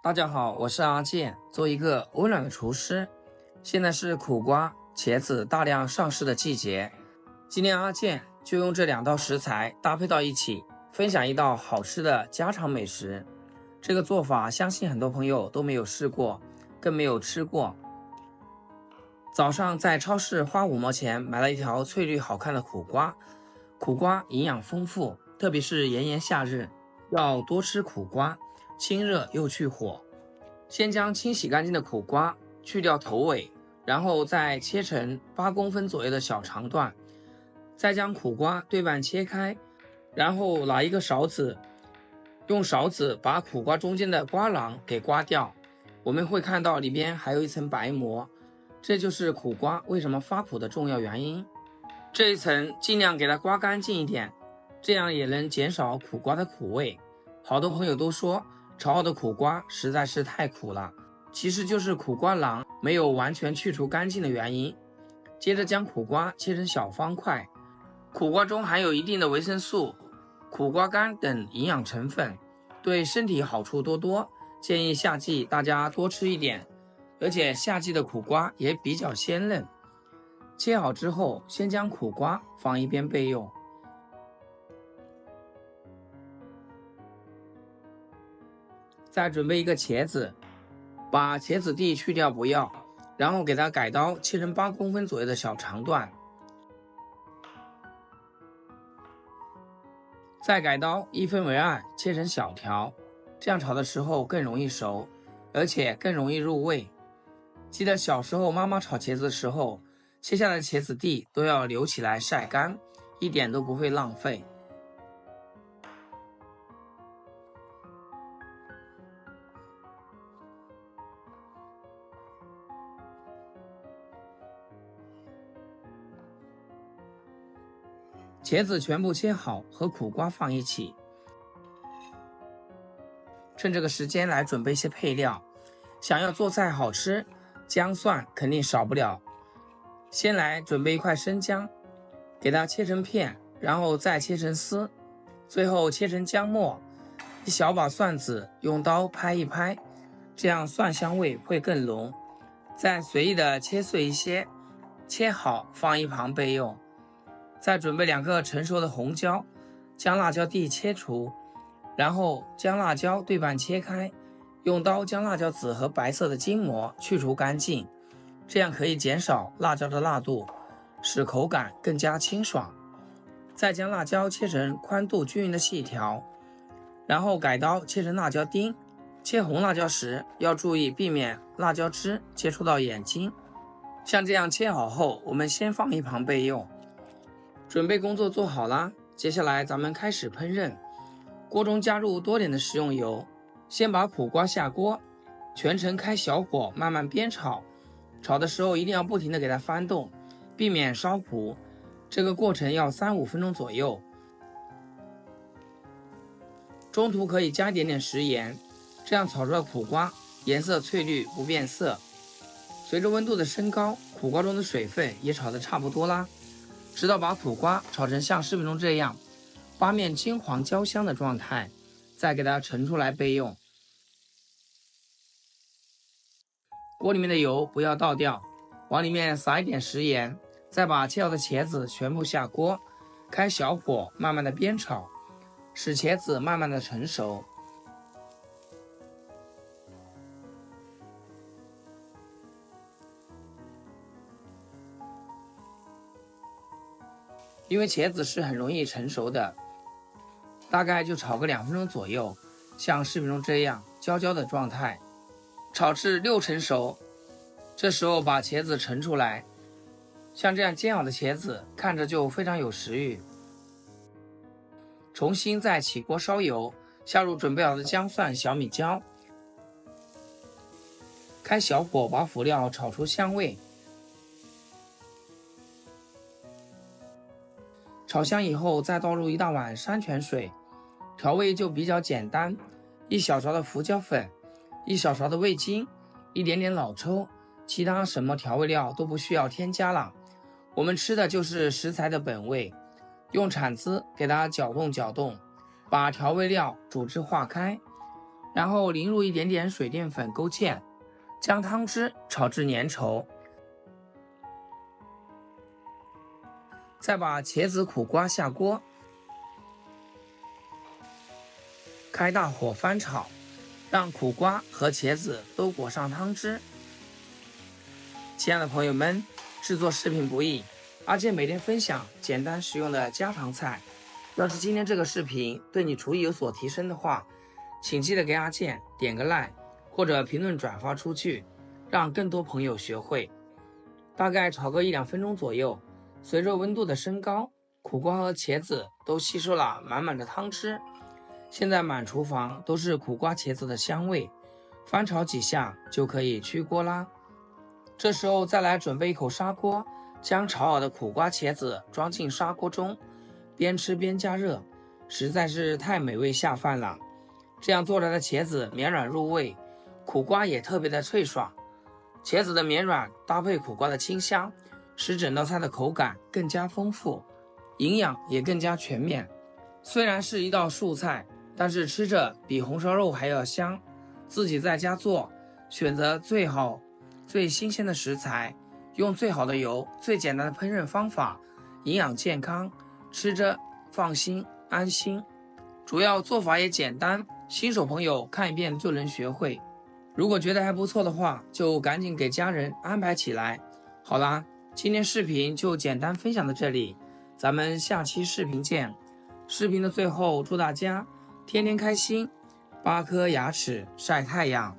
大家好，我是阿健，做一个温暖的厨师。现在是苦瓜、茄子大量上市的季节，今天阿健就用这2道食材搭配到一起，分享一道好吃的家常美食。这个做法相信很多朋友都没有试过，更没有吃过。早上在超市花5毛钱买了一条翠绿好看的苦瓜，苦瓜营养丰富，特别是炎炎夏日，要多吃苦瓜，清热又去火。先将清洗干净的苦瓜去掉头尾，然后再切成8公分左右的小长段，再将苦瓜对半切开，然后拿一个勺子，用勺子把苦瓜中间的瓜瓤给刮掉。我们会看到里边还有一层白膜，这就是苦瓜为什么发苦的重要原因。这一层尽量给它刮干净一点，这样也能减少苦瓜的苦味。好多朋友都说炒好的苦瓜实在是太苦了，其实就是苦瓜瓤没有完全去除干净的原因。接着将苦瓜切成小方块，苦瓜中含有一定的维生素、苦瓜苷等营养成分，对身体好处多多，建议夏季大家多吃一点。而且夏季的苦瓜也比较鲜嫩。切好之后，先将苦瓜放一边备用。再准备一个茄子，把茄子蒂去掉不要，然后给它改刀切成8公分左右的小长段，再改刀1分为2切成小条，这样炒的时候更容易熟，而且更容易入味。记得小时候妈妈炒茄子的时候，切下来的茄子蒂都要留起来晒干，一点都不会浪费。茄子全部切好，和苦瓜放一起。趁这个时间来准备一些配料。想要做菜好吃，姜蒜肯定少不了。先来准备一块生姜，给它切成片，然后再切成丝，最后切成姜末。一小把蒜子用刀拍一拍，这样蒜香味会更浓。再随意的切碎一些，切好放一旁备用。再准备2个成熟的红椒，将辣椒蒂切除，然后将辣椒对半切开，用刀将辣椒籽和白色的筋膜去除干净，这样可以减少辣椒的辣度，使口感更加清爽。再将辣椒切成宽度均匀的细条，然后改刀切成辣椒丁。切红辣椒时要注意避免辣椒汁接触到眼睛。像这样切好后，我们先放一旁备用。准备工作做好了，接下来咱们开始烹饪。锅中加入多点的食用油，先把苦瓜下锅，全程开小火慢慢煸炒。炒的时候一定要不停地给它翻动，避免烧糊。这个过程要3-5分钟左右。中途可以加一点点食盐，这样炒出的苦瓜颜色翠绿不变色。随着温度的升高，苦瓜中的水分也炒得差不多啦，直到把苦瓜炒成像视频中这样8面金黄焦香的状态，再给它盛出来备用。锅里面的油不要倒掉，往里面撒一点食盐，再把切好的茄子全部下锅，开小火慢慢的煸炒，使茄子慢慢的成熟。因为茄子是很容易成熟的，大概就炒个2分钟左右，像视频中这样焦焦的状态，炒至6成熟。这时候把茄子盛出来，像这样煎好的茄子看着就非常有食欲。重新再起锅烧油，下入准备好的姜蒜、小米椒，开小火把辅料炒出香味。炒香以后，再倒入1大碗山泉水，调味就比较简单，1小勺的胡椒粉，1小勺的味精，一点点老抽，其他什么调味料都不需要添加了。我们吃的就是食材的本味，用铲子给它搅动搅动，把调味料煮至化开。然后淋入一点点水淀粉勾芡，将汤汁炒至粘稠，再把茄子、苦瓜下锅，开大火翻炒，让苦瓜和茄子都裹上汤汁。亲爱的朋友们，制作视频不易，阿健每天分享简单实用的家常菜。要是今天这个视频对你厨艺有所提升的话，请记得给阿健点个 like 或者评论转发出去，让更多朋友学会。大概炒个1-2分钟左右，随着温度的升高，苦瓜和茄子都吸收了满满的汤汁。现在满厨房都是苦瓜茄子的香味，翻炒几下就可以出锅啦。这时候再来准备一口砂锅，将炒好的苦瓜茄子装进砂锅中，边吃边加热，实在是太美味下饭了。这样做出来的茄子绵软入味，苦瓜也特别的脆爽。茄子的绵软搭配苦瓜的清香，使整道菜的口感更加丰富，营养也更加全面。虽然是一道素菜，但是吃着比红烧肉还要香。自己在家做，选择最好最新鲜的食材，用最好的油，最简单的烹饪方法，营养健康，吃着放心安心。主要做法也简单，新手朋友看一遍就能学会。如果觉得还不错的话，就赶紧给家人安排起来。好啦，今天视频就简单分享到这里，咱们下期视频见。视频的最后，祝大家天天开心，8颗牙齿晒太阳。